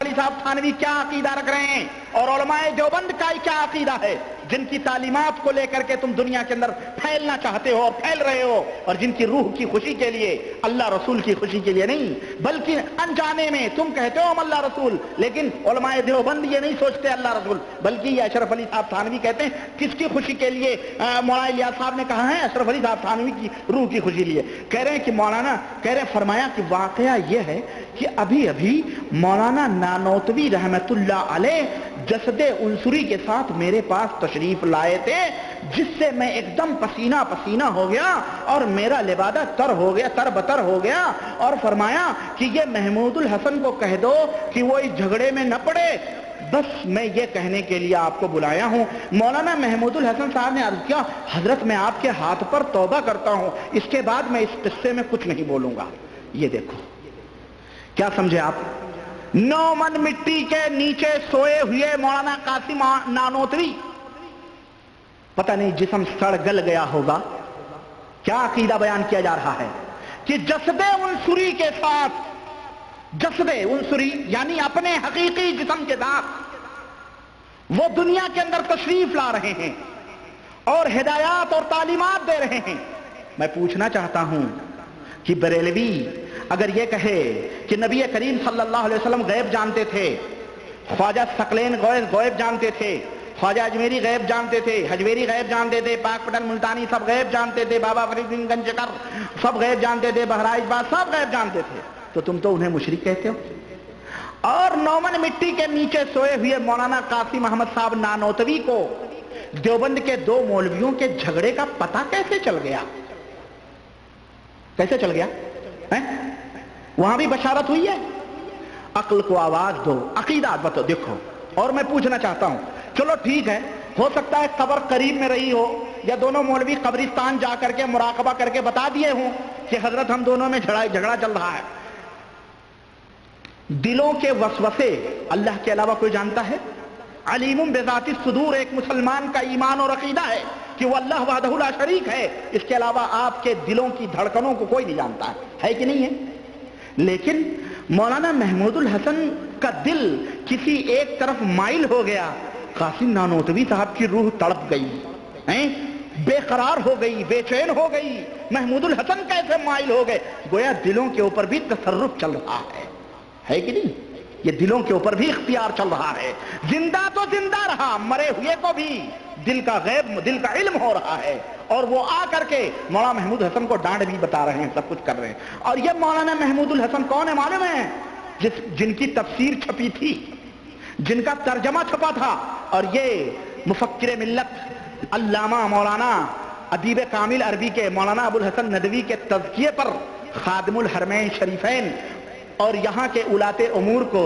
علی صاحب تھانوی کیا عقیدہ رکھ رہے ہیں اور علماء دیوبند کا کیا عقیدہ ہے، جن کی تعلیمات کو لے کر کے تم دنیا کے اندر پھیلنا چاہتے ہو اور پھیل رہے ہو، اور جن کی روح کی خوشی کے لیے، اللہ رسول کی خوشی کے لیے نہیں، بلکہ انجانے میں تم کہتے ہو ہم اللہ رسول، لیکن علماء دیوبند یہ نہیں سوچتے اللہ رسول، بلکہ یہ اشرف علی صاحب تھانوی کہتے ہیں کس کی خوشی کے لیے؟ مولانا الیاس صاحب نے کہا ہے اشرف علی صاحب تھانوی کی روح کی خوشی لیے، کہہ رہے ہیں کہ مولانا کہہ رہے فرمایا کہ واقعہ یہ ہے کہ ابھی ابھی مولانا نانوتوی رحمت اللہ علیہ جسد عنصری کے ساتھ میرے پاس تشریف لائے تھے، جس سے میں ایک دم پسینہ پسینہ ہو گیا اور میرا لبادہ تر ہو گیا، تر بتر ہو گیا، اور فرمایا کہ یہ محمود الحسن کو کہہ دو کہ وہ اس جھگڑے میں نہ پڑے، بس میں یہ کہنے کے لیے آپ کو بلایا ہوں۔ مولانا محمود الحسن صاحب نے عرض کیا حضرت میں آپ کے ہاتھ پر توبہ کرتا ہوں، اس کے بعد میں اس قصے میں کچھ نہیں بولوں گا۔ یہ دیکھو کیا سمجھے آپ، 9 من مٹی کے نیچے سوئے ہوئے مولانا قاسم نانوتوی، پتہ نہیں جسم سڑ گل گیا ہوگا، کیا عقیدہ بیان کیا جا رہا ہے کہ جسد عنصری کے ساتھ، جسد عنصری یعنی اپنے حقیقی جسم کے ساتھ وہ دنیا کے اندر تشریف لا رہے ہیں اور ہدایات اور تعلیمات دے رہے ہیں۔ میں پوچھنا چاہتا ہوں کہ بریلوی اگر یہ کہے کہ نبی کریم صلی اللہ علیہ وسلم غیب جانتے تھے، خواجہ ثقلین غیب جانتے تھے، خواجہ اجمیری غیب جانتے تھے، حجویری غیب جانتے تھے، پاک پٹن ملتانی سب غیب جانتے تھے، بابا فرید بن گنج کر سب غیب جانتے تھے، بہرائچ باز سب غیب جانتے تھے، تو تم تو انہیں مشرک کہتے ہو۔ اور 9 من مٹی کے نیچے سوئے ہوئے مولانا قاسم احمد صاحب نانوتوی کو دیوبند کے 2 مولویوں کے جھگڑے کا پتہ کیسے چل گیا؟ کیسے چل گیا؟ وہاں بھی بشارت ہوئی ہے؟ عقل کو آواز دو، عقیدہ بتاؤ۔ دیکھو، اور میں پوچھنا چاہتا ہوں، چلو ٹھیک ہے، ہو سکتا ہے قبر قریب میں رہی ہو یا دونوں مولوی قبرستان جا کر کے مراقبہ کر کے بتا دیے ہوں کہ حضرت ہم دونوں میں جھگڑا چل رہا ہے۔ دلوں کے وسوسے اللہ کے علاوہ کوئی جانتا ہے؟ علیم بذات الصدور ایک مسلمان کا ایمان اور عقیدہ ہے کہ وہ اللہ وحدہ لا شریک ہے، اس کے علاوہ آپ کے دلوں کی دھڑکنوں کو کوئی نہیں جانتا ہے کہ نہیں ہے؟ لیکن مولانا محمود الحسن کا دل کسی ایک طرف مائل ہو گیا، قاسم نانوتوی صاحب کی روح تڑپ گئی، بے قرار ہو گئی، بے چین ہو گئی، محمود الحسن کیسے مائل ہو گئے؟ گویا دلوں کے اوپر بھی تصرف چل رہا ہے کہ نہیں؟ یہ دلوں کے اوپر بھی اختیار چل رہا ہے۔ زندہ تو زندہ رہا، مرے ہوئے کو بھی دل کا غیب، دل کا علم ہو رہا ہے، اور وہ آ کر کے مولانا محمود حسن کو ڈانٹ بھی بتا رہے ہیں، سب کچھ کر رہے ہیں۔ اور یہ مولانا محمود الحسن کون ہے معلوم ہے؟ جن کی تفسیر چھپی تھی، جن کا ترجمہ چھپا تھا، اور یہ مفکر ملت علامہ مولانا ادیب کامل عربی کے مولانا ابو الحسن ندوی کے تزکیے پر خادم الحرمین شریفین اور یہاں کے اولاد امور کو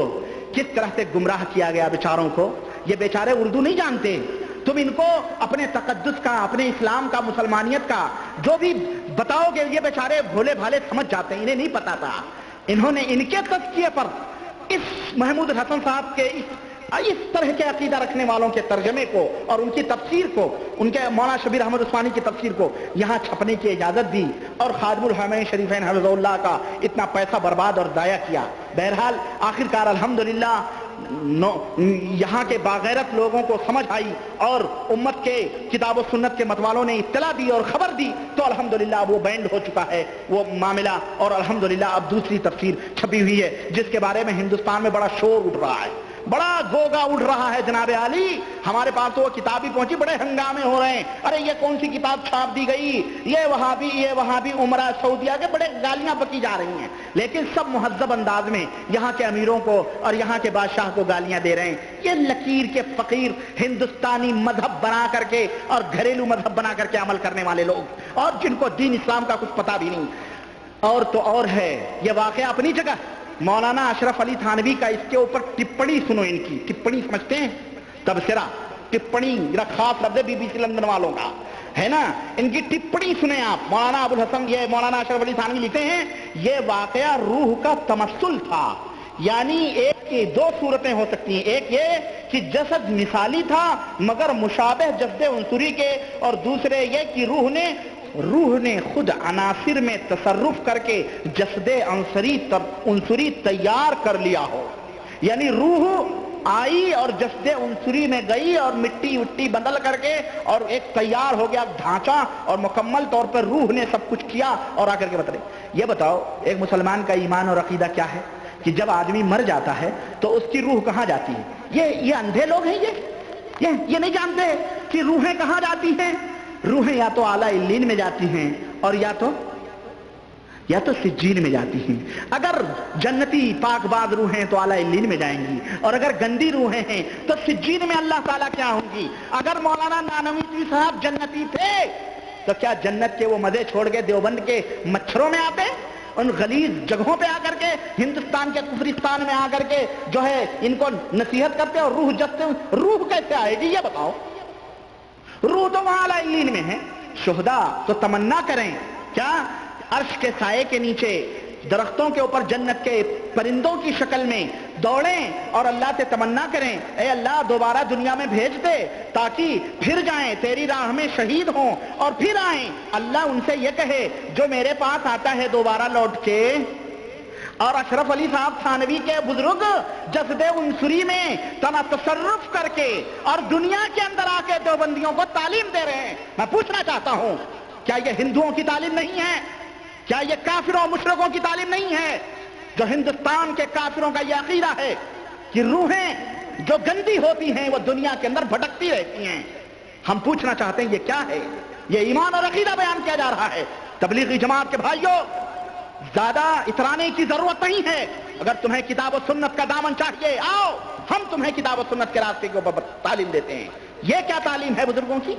کس طرح سے گمراہ کیا گیا بیچاروں کو۔ یہ بیچارے اردو نہیں جانتے، تم ان کو اپنے تقدس کا، اپنے اسلام کا، مسلمانیت کا جو بھی بتاؤ گے، یہ بیچارے بھولے بھالے سمجھ جاتے ہیں، انہیں نہیں پتا تھا۔ انہوں نے ان کے تزکیے پر اس محمود الحسن صاحب کے اس طرح کے عقیدہ رکھنے والوں کے ترجمے کو اور ان کی تفسیر کو، ان کے مولانا شبیر احمد عثمانی کی تفسیر کو یہاں چھپنے کی اجازت دی، اور خادم الحرمین شریفین حفظہ اللہ کا اتنا پیسہ برباد اور ضائع کیا۔ بہرحال آخرکار الحمدللہ یہاں کے باغیرت لوگوں کو سمجھ آئی اور امت کے کتاب و سنت کے متوالوں نے اطلاع دی اور خبر دی، تو الحمدللہ وہ بینڈ ہو چکا ہے وہ معاملہ، اور الحمدللہ اب دوسری تفسیر چھپی ہوئی ہے جس کے بارے میں ہندوستان میں بڑا شور اٹھ رہا ہے، بڑا گوگا اٹھ رہا ہے۔ جناب عالی ہمارے پاس تو وہ کتاب ہی پہنچی، بڑے ہنگامے ہو رہے ہیں، ارے یہ کون سی کتاب چھاپ دی گئی، یہ وہابی عمرہ سعودیہ کے، بڑے گالیاں بکی جا رہی ہیں، لیکن سب مہذب انداز میں یہاں کے امیروں کو اور یہاں کے بادشاہ کو گالیاں دے رہے ہیں۔ یہ لکیر کے فقیر ہندوستانی مذہب بنا کر کے اور گھریلو مذہب بنا کر کے عمل کرنے والے لوگ، اور جن کو دین اسلام کا کچھ پتہ بھی نہیں۔ اور تو اور ہے، یہ واقعہ اپنی جگہ مولانا اشرف علی تھانوی کا، اس کے اوپر ٹپڑی سنو، ان کی ٹپڑی سمجھتے ہیں؟ تبصرہ، ٹپڑی، میرا خاص لفظ ہے بی بی سی لندن والوں کا ہے نا، ان کی ٹپڑی سنیں آپ۔ مولانا ابو الحسن، یہ مولانا اشرف علی تھانوی لکھتے ہیں یہ واقعہ روح کا تمثل تھا، یعنی ایک کی 2 صورتیں ہو سکتی ہیں، ایک یہ کہ جسد مثالی تھا مگر مشابہ جسد عنصری کے، اور دوسرے یہ کہ روح نے خود عناصر میں تصرف کر کے جسد عنصری تیار کر لیا ہو، یعنی روح آئی اور جسد عنصری میں گئی اور مٹی وٹی بدل کر کے اور ایک تیار ہو گیا ڈھانچہ اور مکمل طور پر روح نے سب کچھ کیا اور آ کر کے بتا رہے. یہ بتاؤ ایک مسلمان کا ایمان اور عقیدہ کیا ہے کہ جب آدمی مر جاتا ہے تو اس کی روح کہاں جاتی ہے؟ یہ اندھے لوگ ہیں، یہ نہیں جانتے کہ روحیں کہاں جاتی ہیں. روحیں یا تو اعلیٰ علیین میں جاتی ہیں اور یا تو سجین میں جاتی ہیں. اگر جنتی پاک باز روحیں تو اعلیٰ علیین میں جائیں گی، اور اگر گندی روحیں ہیں تو سجین میں اللہ تعالیٰ کیا ہوں گی. اگر مولانا نانوی صاحب جنتی تھے تو کیا جنت کے وہ مزے چھوڑ کے دیوبند کے مچھروں میں آتے؟ ان غلیظ جگہوں پہ آ کر کے ہندوستان کے کفرستان میں آ کر کے جو ہے ان کو نصیحت کرتے اور روح جستے؟ روح کیسے آئے گی یہ بتاؤ؟ روح تو وہاں اعلیٰ علیین میں ہے. شہداء تو تمنا کریں کیا عرش کے سائے کے نیچے درختوں کے اوپر جنت کے پرندوں کی شکل میں دوڑیں اور اللہ سے تمنا کریں اے اللہ دوبارہ دنیا میں بھیج دے تاکہ پھر جائیں تیری راہ میں شہید ہوں اور پھر آئیں. اللہ ان سے یہ کہے جو میرے پاس آتا ہے دوبارہ لوٹ کے. اور اشرف علی صاحب تھانوی کے بزرگ جسد عنصری میں تنا تصرف کر کے اور دنیا کے اندر آ کے دیوبندیوں کو تعلیم دے رہے ہیں. میں پوچھنا چاہتا ہوں کیا یہ ہندوؤں کی تعلیم نہیں ہے؟ کیا یہ کافروں مشرکوں کی تعلیم نہیں ہے؟ جو ہندوستان کے کافروں کا یہ عقیدہ ہے کہ روحیں جو گندی ہوتی ہیں وہ دنیا کے اندر بھٹکتی رہتی ہیں. ہم پوچھنا چاہتے ہیں یہ کیا ہے؟ یہ ایمان اور عقیدہ بیان کیا جا رہا ہے. تبلیغی جماعت کے بھائیوں زیادہ اترانے کی ضرورت نہیں ہے. اگر تمہیں کتاب و سنت کا دامن چاہیے آؤ ہم تمہیں کتاب و سنت کے راستے کے اوپر تعلیم دیتے ہیں. یہ کیا تعلیم ہے بزرگوں کی؟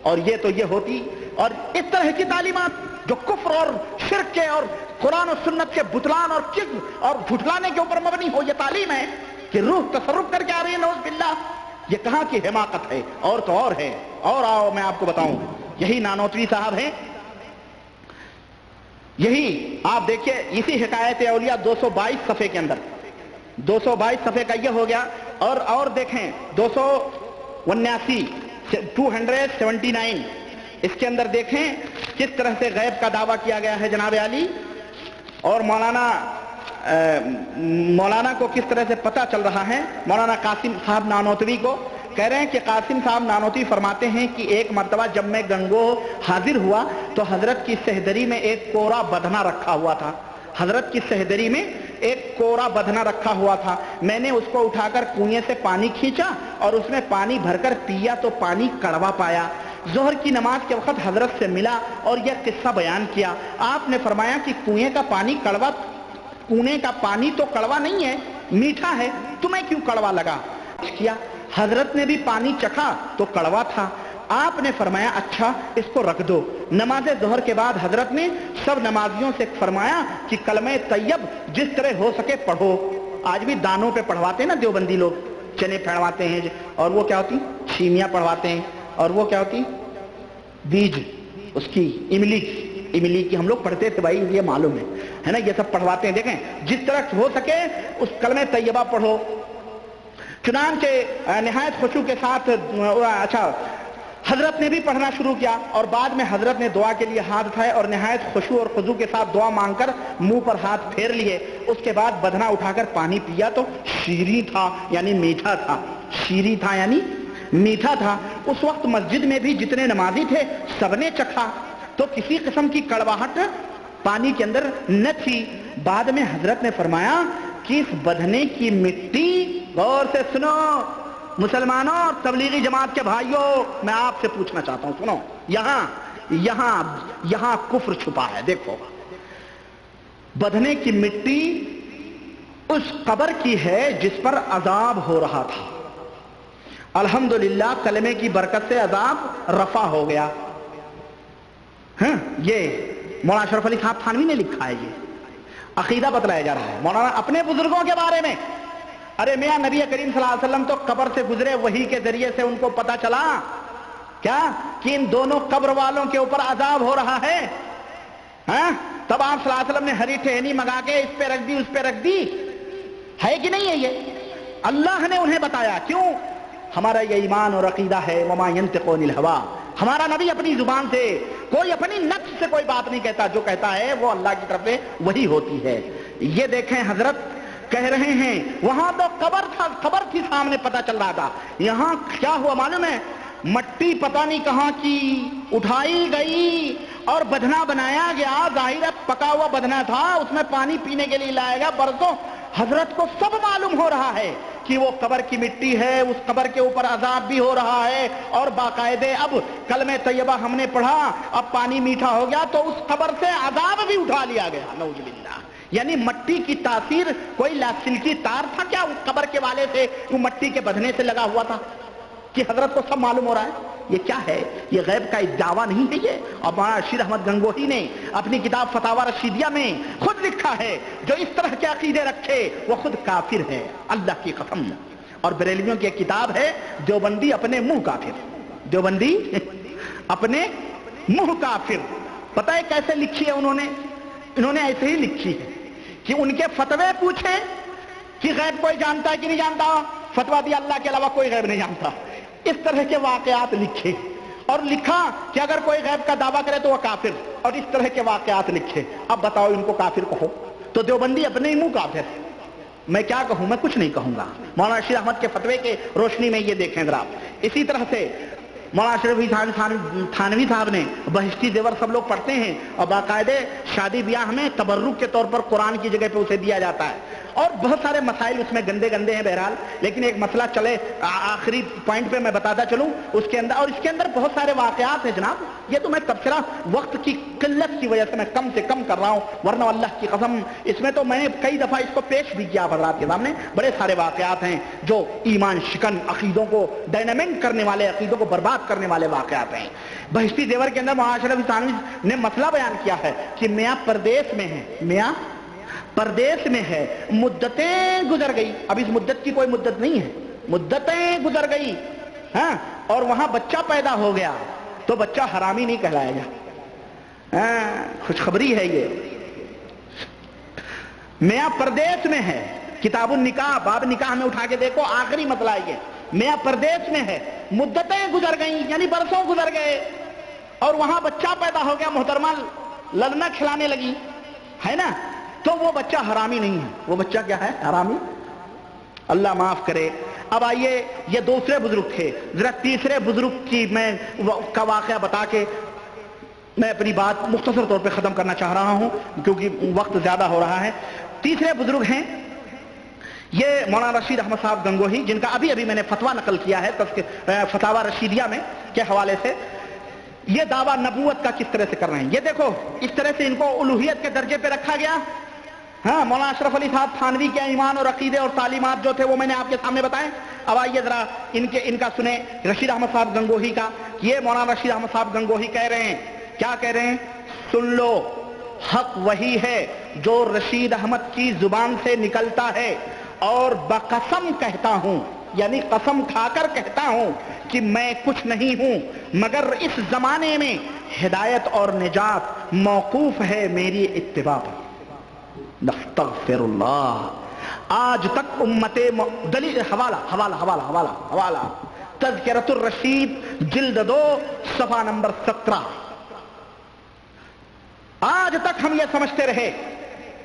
اور یہ تو یہ ہوتی اور اس طرح کی تعلیمات جو کفر اور شرک کے اور قرآن و سنت کے بطلان اور کذب اور جھٹلانے کے اوپر مبنی ہو. یہ تعلیم ہے کہ روح تصرف کر کے آ رہی ہے نعوذ باللہ. یہ کہاں کی حماقت ہے؟ اور تو اور ہے. اور آؤ میں آپ کو بتاؤں یہی نانوتوی صاحب ہیں. یہی آپ دیکھیے اسی حکایت اولیاء 222 صفحے کے اندر 222 صفحے کا یہ ہو گیا. اور دیکھیں 279 279 اس کے اندر دیکھیں کس طرح سے غیب کا دعویٰ کیا گیا ہے جناب علی. اور مولانا کو کس طرح سے پتہ چل رہا ہے. مولانا قاسم صاحب نانوتوی کو کہہ رہے ہیں کہ قاسم صاحب نانوتوی فرماتے ہیں کہ ایک مرتبہ جب میں گنگو حاضر ہوا تو حضرت کی سہدری میں ایک کورا بدھنا رکھا ہوا تھا. حضرت کی سہدری میں ایک کورا بدھنا رکھا ہوا تھا. میں نے اس کو اٹھا کر کنویں سے پانی کھینچا اور اس میں پانی بھر کر پیا تو پانی کڑوا پایا. ظہر کی نماز کے وقت حضرت سے ملا اور یہ قصہ بیان کیا. آپ نے فرمایا کہ کنویں کا پانی تو کڑوا نہیں ہے میٹھا ہے، تمہیں کیوں کڑوا لگا؟ کیا حضرت نے بھی پانی چکھا تو کڑوا تھا. آپ نے فرمایا اچھا اس کو رکھ دو. نماز ظہر کے بعد حضرت نے سب نمازیوں سے فرمایا کہ کلمہ طیب جس طرح ہو سکے پڑھو. آج بھی دانوں پہ پڑھواتے ہیں نا دیوبندی لوگ، چنے پڑھواتے ہیں اور وہ کیا ہوتی چھیمیاں پڑھواتے ہیں اور وہ کیا ہوتی بیج اس کی املی کی ہم لوگ پڑھتے تھے بھائی یہ معلوم ہے نا. یہ سب پڑھواتے ہیں. دیکھیں جس طرح ہو سکے اس کلمہ طیبہ پڑھو. چنانچہ نہایت خشوع کے ساتھ اچھا حضرت نے بھی پڑھنا شروع کیا اور بعد میں حضرت نے دعا کے لیے ہاتھ اٹھائے اور نہایت خشوع اور خضوع کے ساتھ دعا مانگ کر منہ پر ہاتھ پھیر لیے. اس کے بعد بدھنا اٹھا کر پانی پیا تو شیریں تھا یعنی میٹھا تھا. شیریں تھا یعنی میٹھا تھا. اس وقت مسجد میں بھی جتنے نمازی تھے سب نے چکھا تو کسی قسم کی کڑواہٹ پانی کے اندر نہ تھی. بعد میں حضرت نے فرمایا کہ اس بدھنے کی مٹی، غور سے سنو مسلمانوں اور تبلیغی جماعت کے بھائیوں، میں آپ سے پوچھنا چاہتا ہوں، سنو یہاں کفر چھپا ہے. دیکھو بدھنے کی مٹی اس قبر کی ہے جس پر عذاب ہو رہا تھا. الحمدللہ کلمے کی برکت سے عذاب رفع ہو گیا. یہ مولانا اشرف علی صاحب تھانوی نے لکھا ہے. یہ عقیدہ بتلایا جا رہا ہے مولانا اپنے بزرگوں کے بارے میں. ارے میاں نبی کریم صلی اللہ علیہ وسلم تو قبر سے گزرے، وحی کے ذریعے سے ان کو پتا چلا کیا کہ ان دونوں قبر والوں کے اوپر عذاب ہو رہا ہے. تب آپ صلی اللہ علیہ وسلم نے ہری ٹہنی منگا کے اس پہ رکھ دی اس پہ رکھ دی. ہے کہ نہیں ہے؟ یہ اللہ نے انہیں بتایا. کیوں؟ ہمارا یہ ایمان اور عقیدہ ہے وما ينطق عن الهوى. ہمارا نبی اپنی زبان سے کوئی اپنی نفس سے کوئی بات نہیں کہتا، جو کہتا ہے وہ اللہ کی طرف سے وہی ہوتی ہے. یہ دیکھیں حضرت کہہ رہے ہیں وہاں تو قبر تھی سامنے، پتہ چل رہا تھا. یہاں کیا ہوا معلوم ہے؟ مٹی پتہ نہیں کہاں کی اٹھائی گئی اور بدھنا بنایا گیا. ظاہر ہے پکا ہوا بدھنا تھا، اس میں پانی پینے کے لیے لایا گیا. برسوں حضرت کو سب معلوم ہو رہا ہے کہ وہ قبر کی مٹی ہے، اس قبر کے اوپر عذاب بھی ہو رہا ہے، اور باقاعدے اب کلمہ طیبہ ہم نے پڑھا، اب پانی میٹھا ہو گیا تو اس قبر سے عذاب بھی اٹھا لیا گیا. نعوذ باللہ. یعنی مٹی کی تاثیر کوئی لاسلکی تار تھا کیا اس قبر کے والے سے، وہ مٹی کے بدھنے سے لگا ہوا تھا کہ حضرت کو سب معلوم ہو رہا ہے؟ یہ کیا ہے؟ یہ غیب کا ایک دعویٰ نہیں ہے یہ. اور مولانا رشید احمد گنگوہی نے اپنی کتاب فتاوی رشیدیہ میں خود لکھا ہے جو اس طرح کے عقیدے رکھے وہ خود کافر ہے، اللہ کی قسم. اور بریلویوں کی ایک کتاب ہے دیوبندی اپنے منہ کافر. دیوبندی اپنے منہ کافر. پتہ ہے کیسے لکھی ہے انہوں نے ایسے ہی لکھی ہے کہ ان کے فتوے پوچھے کہ غیب کوئی جانتا ہے کہ نہیں جانتا، فتویٰ دیا اللہ کے علاوہ کوئی غیب نہیں جانتا. اس طرح کے واقعات لکھے اور لکھا کہ اگر کوئی غیب کا دعویٰ کرے تو وہ کافر، اور اس طرح کے واقعات لکھے. اب بتاؤ ان کو کافر کہو تو دیوبندی اپنے ہی منہ کافر. میں کیا کہوں؟ میں کچھ نہیں کہوں گا. مولانا رشید احمد کے فتوے کے روشنی میں یہ دیکھیں ذرا. اسی طرح سے مولانا شریف تھانوی صاحب نے بہشتی زیور سب لوگ پڑھتے ہیں، اور باقاعدے شادی بیاہ میں تبرک کے طور پر قرآن کی جگہ پہ اسے دیا جاتا ہے، اور بہت سارے مسائل اس میں گندے گندے ہیں. بہرحال لیکن ایک مسئلہ چلے آخری پوائنٹ پہ میں بتاتا چلوں اس کے اندر، اور اس کے اندر بہت سارے واقعات ہیں جناب. یہ تو میں تبصرہ وقت کی قلت کی وجہ سے میں کم سے کم کر رہا ہوں، ورنہ اللہ کی قسم اس میں تو میں نے کئی دفعہ اس کو پیش بھی کیا حضرات کے سامنے. بڑے سارے واقعات ہیں جو ایمان شکن عقیدوں کو ڈائنامنٹ کرنے والے، عقیدوں کو برباد کرنے والے واقعات ہیں. بہشتی زیور کے اندر مولانا شریف تھانوی نے مسئلہ بیان کیا ہے کہ میاں پردیس میں ہے، میاں پردیس میں ہے، مدتیں گزر گئی. اب اس مدت کی کوئی مدت نہیں ہے، مدتیں گزر گئی ہاں، اور وہاں بچہ پیدا ہو گیا تو بچہ حرامی نہیں کہلائے گا. خوشخبری ہے یہ. میاں پردیس میں ہے، کتاب النکاح باب نکاح میں اٹھا کے دیکھو، آخری مسئلہ یہ میاں پردیس میں ہے، مدتیں گزر گئیں یعنی برسوں گزر گئے، اور وہاں بچہ پیدا ہو گیا. محترمہ لڑنا کھلانے لگی ہے نا، تو وہ بچہ حرامی نہیں ہے. وہ بچہ کیا ہے؟ حرامی. اللہ معاف کرے. اب آئیے یہ دوسرے بزرگ تھے، ذرا تیسرے بزرگ کی میں کا واقعہ بتا کے میں اپنی بات مختصر طور پہ ختم کرنا چاہ رہا ہوں کیونکہ وقت زیادہ ہو رہا ہے. تیسرے بزرگ ہیں یہ مولانا رشید احمد صاحب گنگوہی، جن کا ابھی میں نے فتویٰ نقل کیا ہے فتاوی رشیدیہ میں کے حوالے سے. یہ دعویٰ نبوت کا کس طرح سے کر رہے ہیں یہ دیکھو. اس طرح سے ان کو الوہیت کے درجے پہ رکھا گیا. ہاں، مولانا اشرف علی صاحب تھانوی کے ایمان اور عقیدے اور تعلیمات جو تھے وہ میں نے آپ کے سامنے بتائے. اب آئیے ذرا ان کا سنیں رشید احمد صاحب گنگوہی کا. یہ مولانا رشید احمد صاحب گنگوہی کہہ رہے ہیں، کیا کہہ رہے ہیں؟ سن لو، حق وہی ہے جو رشید احمد کی زبان سے نکلتا ہے، اور بقسم کہتا ہوں، یعنی قسم کھا کر کہتا ہوں کہ میں کچھ نہیں ہوں مگر اس زمانے میں ہدایت اور نجات موقوف ہے میری اتباع پر. نستغفر اللہ. آج تک امت دلیل حوالہ تذکرۃ الرشید جلد 2 صفحہ نمبر 17. آج تک ہم یہ سمجھتے رہے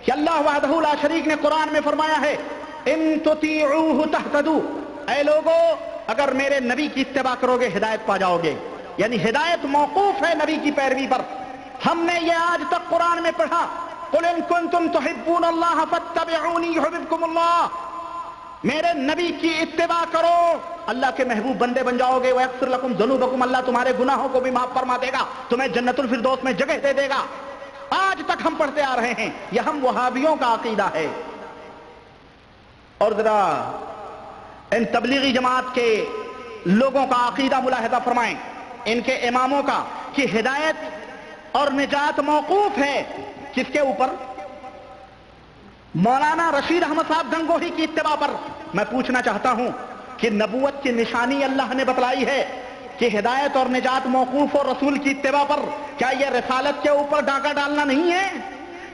کہ اللہ وحدہ لا شریک نے قرآن میں فرمایا ہے ان تطیعوہ تہتدوا، اے لوگو اگر میرے نبی کی اتباع کرو گے ہدایت پا جاؤ گے. یعنی ہدایت موقوف ہے نبی کی پیروی پر. ہم نے یہ آج تک قرآن میں پڑھا قل ان کنتم تحبون اللہ فاتبعونی یحببکم اللہ، میرے نبی کی اتباع کرو اللہ کے محبوب بندے بن جاؤ گے. ویغفر لکم ذنوبکم، اللہ تمہارے گناہوں کو بھی معاف فرما دے گا، تمہیں جنت الفردوس میں جگہ دے دے گا. آج تک ہم پڑھتے آ رہے ہیں، یہ ہم وہابیوں کا عقیدہ ہے. اور ذرا ان تبلیغی جماعت کے لوگوں کا عقیدہ ملاحظہ فرمائیں، ان کے اماموں کا، کہ ہدایت اور نجات موقوف ہے کس کے اوپر؟ مولانا رشید احمد صاحب گنگوہی کی اتباع پر. میں پوچھنا چاہتا ہوں کہ نبوت کی نشانی اللہ نے بتلائی ہے کہ ہدایت اور نجات موقوف اور رسول کی اتباع پر. کیا یہ رسالت کے اوپر ڈاکہ ڈالنا نہیں ہے؟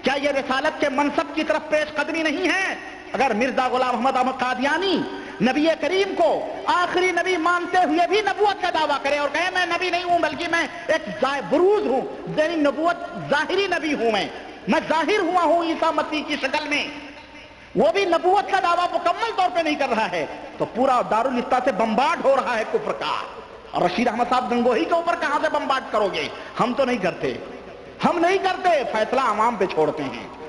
کیا یہ رسالت کے منصب کی طرف پیش قدمی نہیں ہے؟ اگر مرزا غلام احمد قادیانی نبی کریم کو آخری نبی مانتے ہوئے بھی نبوت کا دعویٰ کرے اور کہے میں نبی نہیں ہوں بلکہ میں ایک بروز ہوں، نبوت ظاہری نبی ہوں، میں ظاہر ہوا ہوں عیسیٰ مسیح کی شکل میں، وہ بھی نبوت کا دعویٰ مکمل طور پہ نہیں کر رہا ہے، تو پورا دارالفتہ سے بمبارڈ ہو رہا ہے کفر کا. اور رشید احمد صاحب گنگوہی کے اوپر کہاں سے بمبارڈ کرو گے؟ ہم تو نہیں کرتے، ہم نہیں کرتے، فیصلہ عوام پہ چھوڑتے ہیں.